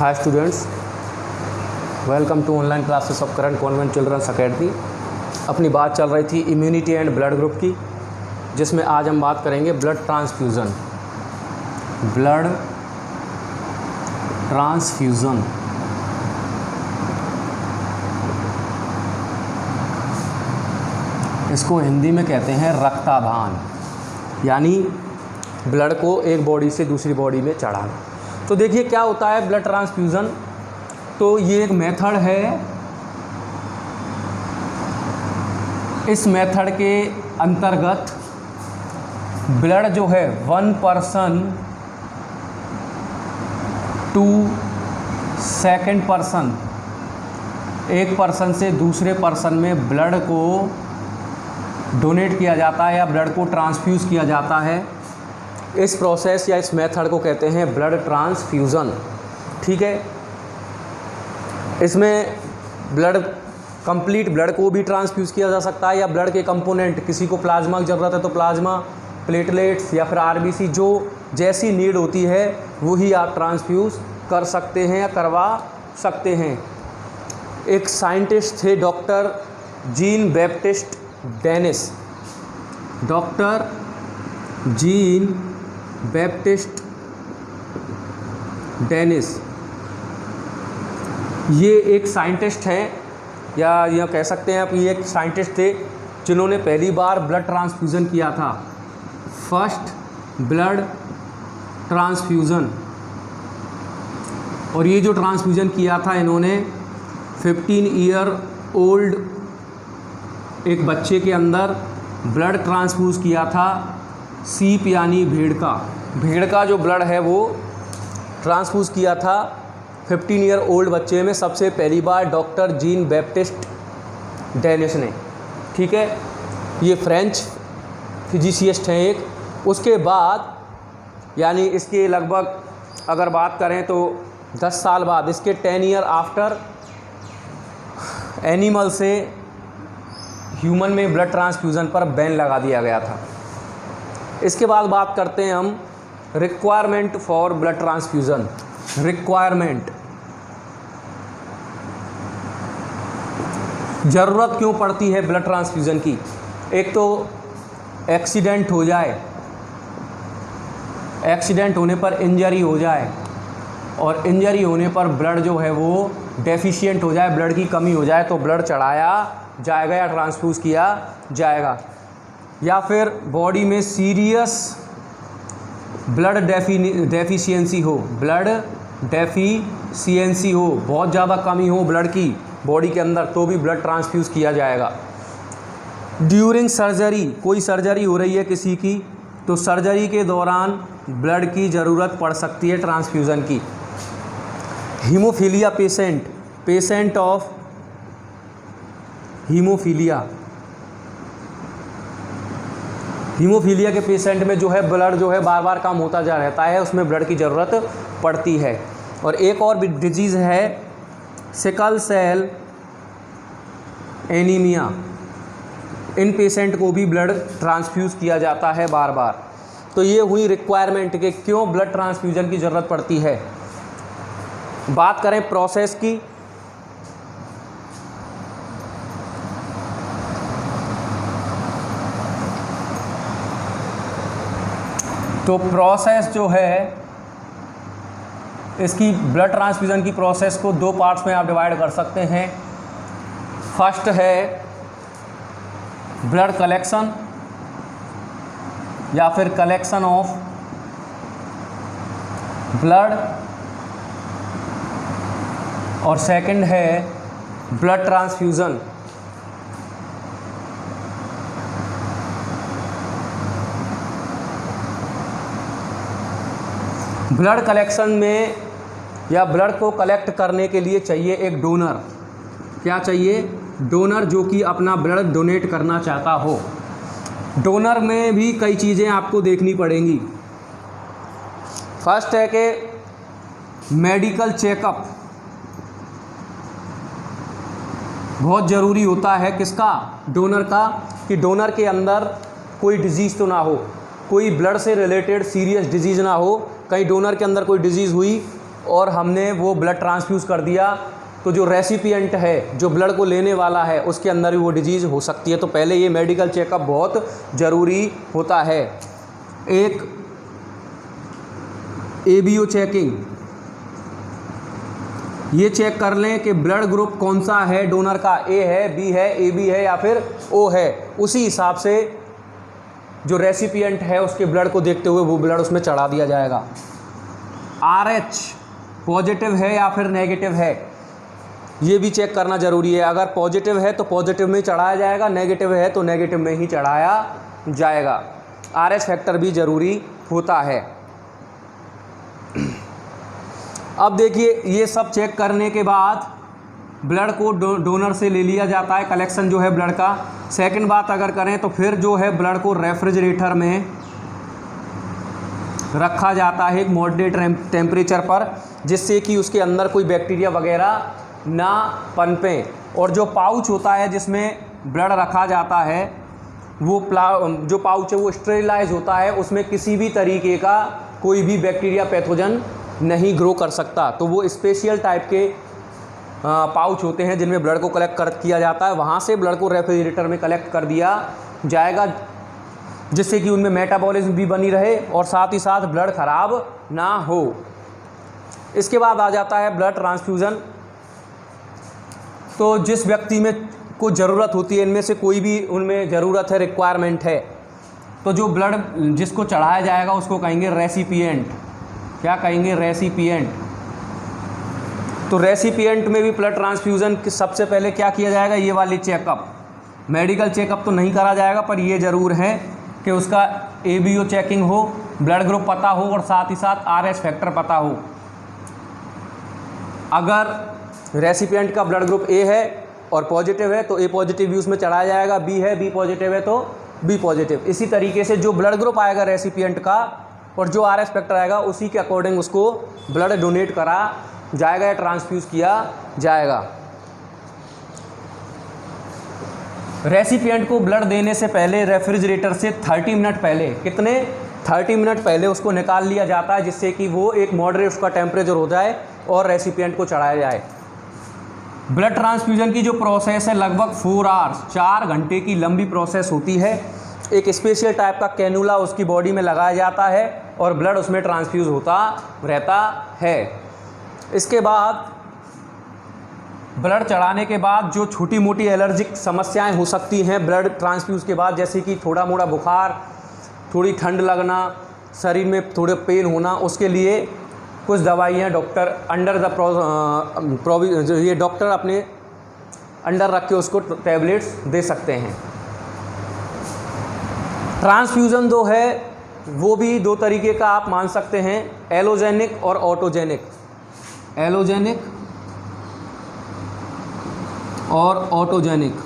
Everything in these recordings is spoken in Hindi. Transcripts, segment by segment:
Hi students, welcome to online classes of current convent children's academy. अपनी बात चल रही थी इम्यूनिटी एंड ब्लड ग्रुप की, जिसमें आज हम बात करेंगे ब्लड ट्रांसफ्यूज़न। इसको हिंदी में कहते हैं रक्तादान, यानी ब्लड को एक बॉडी से दूसरी बॉडी में चढ़ाना। तो देखिए क्या होता है ब्लड ट्रांसफ्यूज़न। तो ये एक मेथड है। इस मेथड के अंतर्गत ब्लड जो है one person to second person, एक पर्सन से दूसरे पर्सन में ब्लड को डोनेट किया जाता है या ब्लड को ट्रांसफ्यूज़ किया जाता है। इस प्रोसेस या इस मेथड को कहते हैं ब्लड ट्रांसफ्यूज़न। ठीक है, इसमें कंप्लीट ब्लड को भी ट्रांसफ्यूज़ किया जा सकता है या ब्लड के कंपोनेंट, किसी को प्लाज्मा की ज़रूरत है तो प्लाज्मा, प्लेटलेट्स या फिर आरबीसी, जो जैसी नीड होती है वही आप ट्रांसफ्यूज़ कर सकते हैं या करवा सकते हैं। एक साइंटिस्ट थे doctor Jean Baptiste Denis. Doctor Jean Baptiste Denis ये एक साइंटिस्ट हैं, या यह कह सकते हैं आप ये एक साइंटिस्ट थे जिन्होंने पहली बार ब्लड ट्रांसफ्यूज़न किया था, फर्स्ट ब्लड ट्रांसफ्यूज़न। और ये जो ट्रांसफ्यूज़न किया था इन्होंने 15 ईयर ओल्ड एक बच्चे के अंदर ब्लड ट्रांसफ्यूज़ किया था। सीप यानी भेड़ का जो ब्लड है वो ट्रांसफ्यूज़ किया था 15 ईयर ओल्ड बच्चे में सबसे पहली बार डॉक्टर जीन बैप्टिस्ट डेनिस ने। ठीक है, ये फ्रेंच फिजिसिस्ट हैं एक। उसके बाद यानी इसके लगभग अगर बात करें तो 10 साल बाद, इसके 10 ईयर आफ्टर एनिमल से ह्यूमन में ब्लड ट्रांसफ्यूज़न पर बैन लगा दिया गया था। इसके बाद बात करते हैं हम requirement for blood transfusion. Requirement, ज़रूरत क्यों पड़ती है ब्लड ट्रांसफ्यूज़न की। एक तो एक्सीडेंट हो जाए, एक्सीडेंट होने पर इंजरी हो जाए, और इंजरी होने पर ब्लड जो है वो डेफिशिएंट हो जाए, ब्लड की कमी हो जाए, तो ब्लड चढ़ाया जाएगा या ट्रांसफ्यूज़ किया जाएगा। या फिर बॉडी में सीरियस ब्लड डेफिशिएंसी हो, ब्लड डेफिशिएंसी हो, बहुत ज़्यादा कमी हो ब्लड की बॉडी के अंदर, तो भी ब्लड ट्रांसफ्यूज़ किया जाएगा। ड्यूरिंग सर्जरी, कोई सर्जरी हो रही है किसी की, तो सर्जरी के दौरान ब्लड की ज़रूरत पड़ सकती है ट्रांसफ्यूज़न की। हीमोफीलिया पेशेंट ऑफ हीमोफीलिया के पेशेंट में जो है ब्लड जो है बार बार कम होता जा रहता है, उसमें ब्लड की ज़रूरत पड़ती है। और एक और भी डिजीज़ है सिकल सेल एनीमिया, इन पेशेंट को भी ब्लड ट्रांसफ्यूज़ किया जाता है बार बार। तो ये हुई रिक्वायरमेंट के क्यों ब्लड ट्रांसफ्यूज़न की ज़रूरत पड़ती है। बात करें प्रोसेस की, तो प्रोसेस जो है इसकी ब्लड ट्रांसफ्यूज़न की प्रोसेस को 2 पार्ट्स में आप डिवाइड कर सकते हैं। फर्स्ट है ब्लड कलेक्शन या फिर कलेक्शन ऑफ ब्लड, और सेकंड है ब्लड ट्रांसफ्यूज़न। ब्लड कलेक्शन में या ब्लड को कलेक्ट करने के लिए चाहिए एक डोनर। क्या चाहिए? डोनर, जो कि अपना ब्लड डोनेट करना चाहता हो। डोनर में भी कई चीज़ें आपको देखनी पड़ेंगी। फर्स्ट है कि मेडिकल चेकअप बहुत ज़रूरी होता है। किसका? डोनर का, कि डोनर के अंदर कोई डिजीज़ तो ना हो, कोई ब्लड से रिलेटेड सीरियस डिजीज़ ना हो। कहीं डोनर के अंदर कोई डिजीज़ हुई और हमने वो ब्लड ट्रांसफ्यूज़ कर दिया, तो जो रेसिपिएंट है, जो ब्लड को लेने वाला है, उसके अंदर भी वो डिजीज़ हो सकती है। तो पहले ये मेडिकल चेकअप बहुत ज़रूरी होता है। एक एबीओ चेकिंग, ये चेक कर लें कि ब्लड ग्रुप कौन सा है डोनर का, ए है, बी है, ए बी है या फिर ओ है। उसी हिसाब से जो रेसिपिएंट है उसके ब्लड को देखते हुए वो ब्लड उसमें चढ़ा दिया जाएगा। RH पॉजिटिव है या फिर नेगेटिव है, ये भी चेक करना ज़रूरी है। अगर पॉजिटिव है तो पॉजिटिव में ही चढ़ाया जाएगा, नेगेटिव है तो नेगेटिव में ही चढ़ाया जाएगा। RH फैक्टर भी ज़रूरी होता है। अब देखिए, ये सब चेक करने के बाद ब्लड को डोनर से ले लिया जाता है, कलेक्शन जो है ब्लड का। सेकंड बात अगर करें तो फिर जो है ब्लड को रेफ्रिजरेटर में रखा जाता है एक मॉडरेट टेम्परेचर पर, जिससे कि उसके अंदर कोई बैक्टीरिया वगैरह ना पनपें। और जो पाउच होता है जिसमें ब्लड रखा जाता है, वो जो पाउच है वो स्टेरिलाइज होता है, उसमें किसी भी तरीके का कोई भी बैक्टीरिया पैथोजन नहीं ग्रो कर सकता। तो वो स्पेशल टाइप के पाउच होते हैं जिनमें ब्लड को कलेक्ट किया जाता है। वहाँ से ब्लड को रेफ्रिजरेटर में कलेक्ट कर दिया जाएगा, जिससे कि उनमें मेटाबॉलिज्म भी बनी रहे और साथ ही साथ ब्लड खराब ना हो। इसके बाद आ जाता है ब्लड ट्रांसफ्यूज़न। तो जिस व्यक्ति में को ज़रूरत होती है, इनमें से कोई भी उनमें ज़रूरत है, रिक्वायरमेंट है, तो जो ब्लड जिसको चढ़ाया जाएगा उसको कहेंगे रेसिपिएंट। क्या कहेंगे? रेसिपिएंट। तो रेसिपिएंट में भी ब्लड ट्रांसफ्यूज़न सबसे पहले क्या किया जाएगा? ये वाली चेकअप, मेडिकल चेकअप तो नहीं करा जाएगा, पर ये ज़रूर है कि उसका एबीओ चेकिंग हो, ब्लड ग्रुप पता हो और साथ ही साथ RH फैक्टर पता हो। अगर रेसिपिएंट का ब्लड ग्रुप ए है और पॉजिटिव है तो ए पॉजिटिव भी उसमें चढ़ाया जाएगा, बी है, बी पॉजिटिव है तो बी पॉजिटिव। इसी तरीके से जो ब्लड ग्रुप आएगा रेसिपिएंट का और जो RH फैक्टर आएगा उसी के अकॉर्डिंग उसको ब्लड डोनेट करा जाएगा या ट्रांसफ्यूज़ किया जाएगा। रेसिपिएंट को ब्लड देने से पहले रेफ्रिजरेटर से 30 मिनट पहले, कितने 30 मिनट पहले उसको निकाल लिया जाता है, जिससे कि वो एक मॉडरेट उसका टेम्परेचर हो जाए और रेसिपिएंट को चढ़ाया जाए। ब्लड ट्रांसफ्यूज़न की जो प्रोसेस है लगभग 4 आवर्स, 4 घंटे की लंबी प्रोसेस होती है। एक स्पेशल टाइप का कैनुला उसकी बॉडी में लगाया जाता है और ब्लड उसमें ट्रांसफ्यूज़ होता रहता है। इसके बाद ब्लड चढ़ाने के बाद जो छोटी मोटी एलर्जिक समस्याएं हो सकती हैं ब्लड ट्रांसफ्यूज़ के बाद, जैसे कि थोड़ा मोड़ा बुखार, थोड़ी ठंड लगना, शरीर में थोड़े पेन होना, उसके लिए कुछ दवाइयाँ डॉक्टर अंडर द ये डॉक्टर अपने अंडर रख के उसको टैबलेट्स दे सकते हैं। ट्रांसफ्यूज़न जो है वो भी 2 तरीके का आप मान सकते हैं, एलोजेनिक और ऑटोजेनिक। एलोजेनिक और ऑटोजेनिक।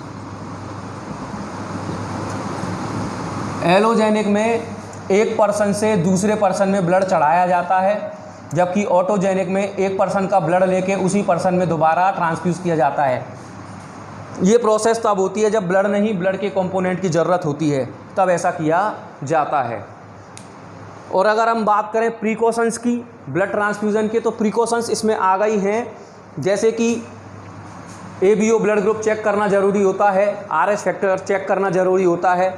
एलोजेनिक में एक पर्सन से दूसरे पर्सन में ब्लड चढ़ाया जाता है, जबकि ऑटोजेनिक में एक पर्सन का ब्लड लेके उसी पर्सन में दोबारा ट्रांसफ्यूज़ किया जाता है। ये प्रोसेस तब होती है जब ब्लड नहीं, ब्लड के कंपोनेंट की ज़रूरत होती है, तब ऐसा किया जाता है। और अगर हम बात करें प्रिकॉशंस की ब्लड ट्रांसफ्यूज़न के, तो प्रिकॉशंस इसमें आ गई हैं, जैसे कि एबीओ ब्लड ग्रुप चेक करना ज़रूरी होता है, RH फैक्टर चेक करना ज़रूरी होता है,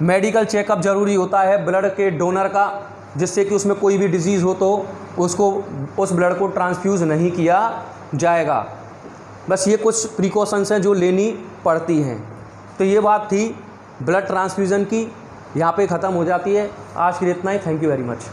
मेडिकल चेकअप ज़रूरी होता है ब्लड के डोनर का, जिससे कि उसमें कोई भी डिजीज़ हो तो उसको उस ब्लड को ट्रांसफ्यूज़ नहीं किया जाएगा। बस ये कुछ प्रिकॉशंस हैं जो लेनी पड़ती हैं। तो ये बात थी ब्लड ट्रांसफ्यूज़न की, यहाँ पे ख़त्म हो जाती है। आज के लिए इतना ही। Thank you very much.